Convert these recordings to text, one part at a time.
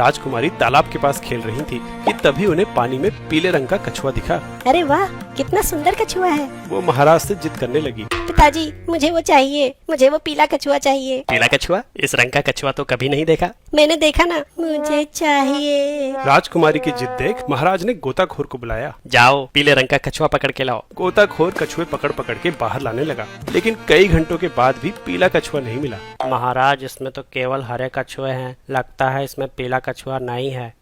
राजकुमारी तालाब के पास खेल रही थी कि तभी उन्हें पानी में पीले रंग का कछुआ दिखा। अरे वाह, कितना सुंदर कछुआ है। वो महाराज से जिद करने लगी। पिताजी, मुझे वो चाहिए, मुझे वो पीला कछुआ चाहिए। पीला कछुआ? इस रंग का कछुआ तो कभी नहीं देखा। मैंने देखा ना, मुझे चाहिए। राजकुमारी की जिद देख महाराज ने गोताखोर को बुलाया। जाओ पीले रंग का कछुआ पकड़ के लाओ। गोताखोर कछुए पकड़ पकड़ के बाहर लाने लगा, लेकिन कई घंटों के बाद भी पीला कछुआ नहीं मिला। महाराज, इसमें तो केवल हरे कछुए हैं, लगता है इसमें पीला कछुआ नहीं है।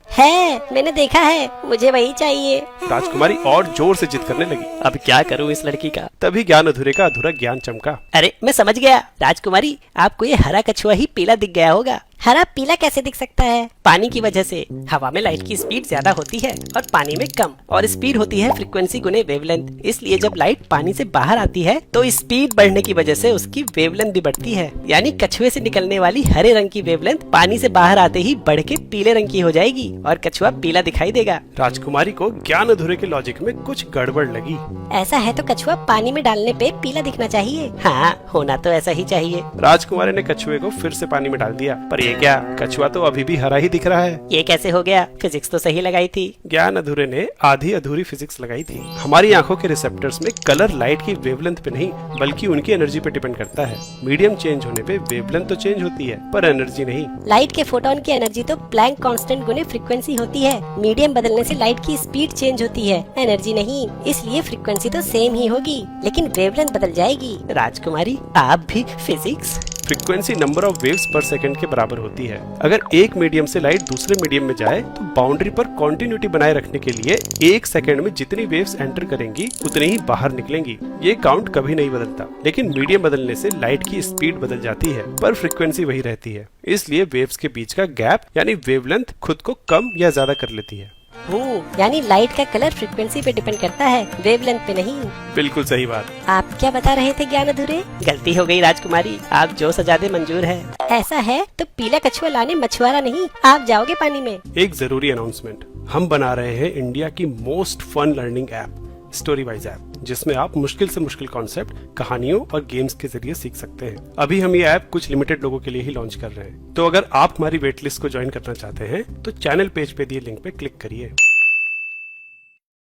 मैंने देखा है, मुझे वही चाहिए। राजकुमारी और जोर से जिद करने लगी। अब क्या करूं इस लड़की का? तभी ज्ञान अधूरे का अधूरा ज्ञान चमका। अरे मैं समझ गया, राजकुमारी आपको ये हरा कछुआ ही पीला दिख गया होगा। हरा पीला कैसे दिख सकता है? पानी की वजह से हवा में लाइट की स्पीड ज्यादा होती है और पानी में कम, और स्पीड होती है फ्रीक्वेंसी गुने वेवलेंथ। इसलिए जब लाइट पानी से बाहर आती है तो स्पीड बढ़ने की वजह से उसकी वेवलेंथ भी बढ़ती है। यानी कछुए से निकलने वाली हरे रंग की वेवलेंथ पानी से बाहर आते ही बढ़ के पीले रंग की हो जाएगी और कछुआ पीला दिखाई देगा। राजकुमारी को ज्ञान अधूरे के लॉजिक में कुछ गड़बड़ लगी। ऐसा है तो कछुआ पानी में डालने पे पीला दिखना चाहिए। हाँ, होना तो ऐसा ही चाहिए। राजकुमारी ने कछुए को फिर से पानी में डाल दिया, पर ये क्या, कछुआ तो अभी भी हरा ही दिख रहा है। ये कैसे हो गया? फिजिक्स तो सही लगाई थी। ज्ञान अधूरे ने आधी अधूरी फिजिक्स लगाई थी। हमारी आंखों के रिसेप्टर्स में कलर लाइट की वेवलेंथ पे नहीं बल्कि उनकी एनर्जी पे डिपेंड करता है। मीडियम चेंज होने पे वेवलेंथ तो चेंज होती है पर एनर्जी नहीं। लाइट के फोटोन की एनर्जी तो प्लैंक कांस्टेंट गुने फ्रीक्वेंसी होती है। मीडियम बदलने से लाइट की स्पीड चेंज होती है, एनर्जी नहीं। इसलिए फ्रीक्वेंसी तो सेम ही होगी, लेकिन वेवलेंथ बदल जाएगी। राजकुमारी, आप भी physics? Frequency number of waves पर सेकंड के बराबर होती है। अगर एक मीडियम से लाइट दूसरे मीडियम में जाए तो बाउंड्री पर कॉन्टिन्यूटी बनाए रखने के लिए एक सेकंड में जितनी वेव्स एंटर करेंगी उतनी ही बाहर निकलेंगी। ये काउंट कभी नहीं बदलता, लेकिन मीडियम बदलने से लाइट की स्पीड बदल जाती है पर फ्रीक्वेंसी वही रहती है। इसलिए वेव्स के बीच का गैप यानी वेवलेंथ खुद को कम या ज्यादा कर लेती है। यानी लाइट का कलर फ्रीक्वेंसी पे डिपेंड करता है, वेवलेंथ पे नहीं। बिल्कुल सही बात। आप क्या बता रहे थे ज्ञान अधूरे? गलती हो गई राजकुमारी, आप जो सजा दे मंजूर है। ऐसा है तो पीला कछुआ लाने मछुआरा नहीं, आप जाओगे पानी में। एक जरूरी अनाउंसमेंट, हम बना रहे हैं इंडिया की most fun learning app Storywise app, जिसमें आप मुश्किल से मुश्किल कॉन्सेप्ट कहानियों और गेम्स के जरिए सीख सकते हैं। अभी हम ये ऐप कुछ लिमिटेड लोगों के लिए ही लॉन्च कर रहे हैं, तो अगर आप हमारी वेट लिस्ट को ज्वाइन करना चाहते हैं तो चैनल पेज पे दिए लिंक पे क्लिक करिए।